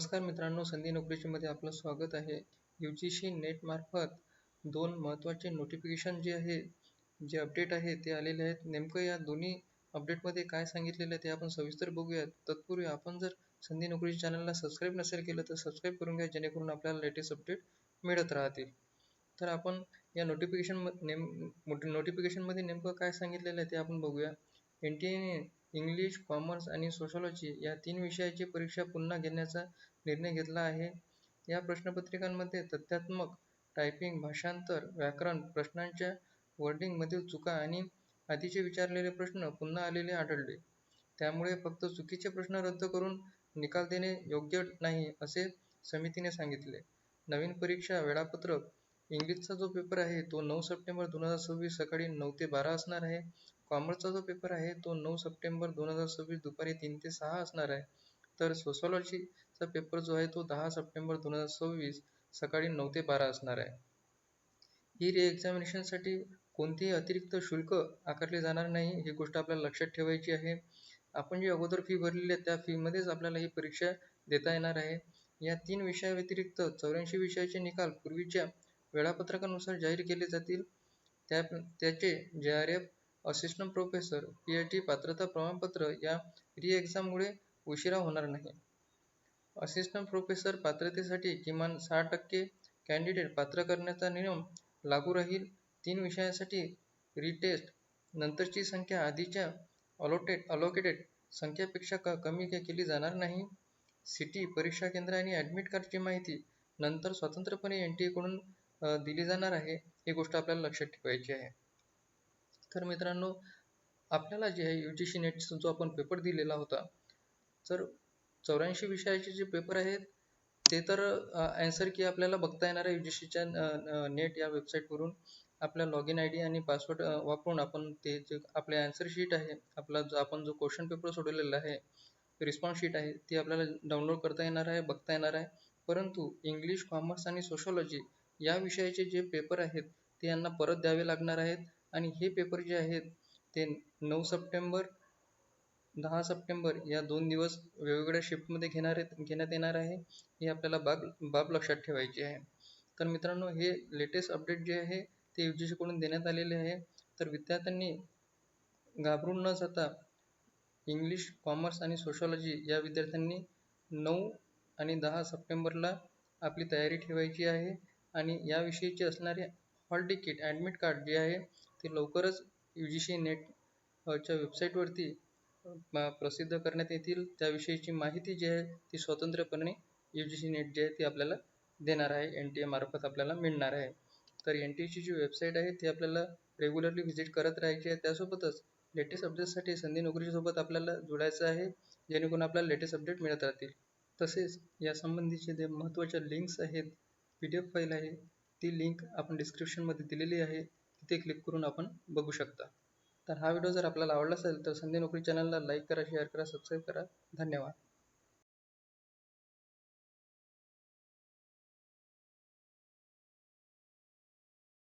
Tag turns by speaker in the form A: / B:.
A: नमस्कार मित्रांनो, संधी नोकरीमध्ये आपलं स्वागत आहे. UGC नेट मार्फत दोन महत्त्वाचे नोटिफिकेशन जे आहे, जे अपडेट आहे ते आलेले आहेत. नेमकं या दोन्ही अपडेटमध्ये काय सांगितलेलं आहे ते आपण सविस्तर बघूयात. तत्पूर्वी आपण जर संधी नोकरी चॅनलला सबस्क्राईब नसेल केलं तर सबस्क्राईब करून घ्या, जेणेकरून आपल्याला लेटेस्ट अपडेट मिळत राहतील. तर आपण या नोटिफिकेशनमध्ये नेमकं काय सांगितलेलं आहे ते आपण बघूया. NTA इंग्लिश, कॉमर्स आणि सोशॉलॉजी या 3 विषयाची परीक्षा पुन्हा घेण्याचा निर्णय घेतला आहे. या प्रश्नपत्रिकांमध्ये तथ्यात्मक, टायपिंग, भाषांतर, व्याकरण प्रश्नांच्या वर्डिंगमधील चुका आणि आधीचे विचारलेले प्रश्न पुन्हा आलेले आढळले. त्यामुळे फक्त चुकीचे प्रश्न रद्द करून निकाल देणे योग्य नाही, असे समितीने सांगितले. नवीन परीक्षा वेळापत्रक: इंग्लिशचा जो पेपर आहे तो 9 सप्टेंबर 2026 सकाळी 9 ते 12 असणार आहे. कॉमर्सचा जो पेपर आहे तो 9 सप्टेंबर 2026 दुपारी 3 ते 6 असणार आहे. तर सोशॉलॉजीचा पेपर जो आहे तो 10 सप्टेंबर 2026 सकाळी 9 ते 12 असणार आहे. ही एक्झामिनेशनसाठी कोणतेही अतिरिक्त शुल्क आकारले जाणार नाही, ही गोष्ट आपल्याला लक्षात ठेवायची आहे. आपण जी अगोदर फी भरलेली आहे त्या फीमध्येच आपल्याला ही परीक्षा देता येणार आहे. या 3 विषयाव्यतिरिक्त 84 विषयाचे निकाल पूर्वीच्या वेळापत्रकानुसार जाहीर केले जातील. त्याचे JRF, असिस्टंट प्रोफेसर, PhD पात्रता प्रमाणपत्र या एक्झाममुळे उशिरा होणार नाही. असिस्टंट प्रोफेसर पात्रतेसाठी किमान 60% कॅन्डिडेट पात्र करण्याचा नियम लागू राहील. 3 विषयांसाठी रिटेस्ट नंतरची संख्या आधीच्या अलोकेटेड संख्येपेक्षा कमी केली जाणार नाही. सिटी, परीक्षा केंद्र आणि ॲडमिट कार्डची माहिती नंतर स्वतंत्रपणे NTA कडून दिली जाणार आहे. ही गोष्ट आपल्याला लक्षात ठेवायची आहे. तर मित्रांनो, आपल्याला जे आहे UGC नेटचा जो आपण पेपर दिलेला होता, तर 84 विषयाचे जे पेपर आहेत ते तर ॲन्सर की आपल्याला बघता येणार आहे UGCच्या नेट या वेबसाईटवरून. आपला लॉगिन ID आणि पासवर्ड वापरून आपण ते जे आपले ॲन्सर शीट आहे, आपण जो क्वेश्चन पेपर सोडवलेला आहे, रिस्पॉन्स शीट आहे, ती आपल्याला डाउनलोड करता येणार आहे, बघता येणार आहे. परंतु इंग्लिश, कॉमर्स आणि सोशॉलॉजी या विषयाचे जे पेपर आहेत ते यांना परत द्यावे लागणार आहेत. आणि हे पेपर जे आहेत ते 9 सप्टेंबर 10 सप्टेंबर या 2 दिवस वेगवेगळ्या शिफ्टमध्ये घेण्यात येणार आहे. ही आपल्याला बाब लक्षात ठेवायची आहे. तर मित्रांनो, हे लेटेस्ट अपडेट जे आहे ते UGC कडून देण्यात आलेले आहे. तर विद्यार्थ्यांनी घाबरून न जाता इंग्लिश, कॉमर्स आणि सोशॉलॉजी या विद्यार्थ्यांनी 9 आणि 10 सप्टेंबरला आपली तयारी ठेवायची आहे. आणि याविषयीचे असणारे हॉल तिकीट, ॲडमिट कार्ड जे आहे ते लवकरच UGC नेटच्या वेबसाईटवरती प्रसिद्ध करण्यात येतील. त्याविषयीची माहिती जी आहे ती स्वतंत्रपणे UGC नेट जे आहे ती आपल्याला देणार आहे, NTA मार्फत आपल्याला मिळणार आहे. तर NTAची जी वेबसाईट आहे ती आपल्याला रेग्युलरली व्हिजिट करत राहायची आहे. त्यासोबतच लेटेस्ट अपडेटसाठी संधी नोकरीसोबत आपल्याला जोडायचं आहे, जेणेकरून आपल्याला लेटेस्ट अपडेट मिळत राहतील. तसेच यासंबंधीचे जे महत्त्वाच्या लिंक्स आहेत, PDF फाईल आहे, ती लिंक आपण डिस्क्रिप्शनमध्ये दिलेली आहे, तिथे क्लिक करून आपण बघू शकता. तर हा व्हिडिओ जर आपल्याला आवडला असेल तर संधी नोकरी चॅनलला लाईक करा, शेअर करा, सबस्क्राईब करा. धन्यवाद.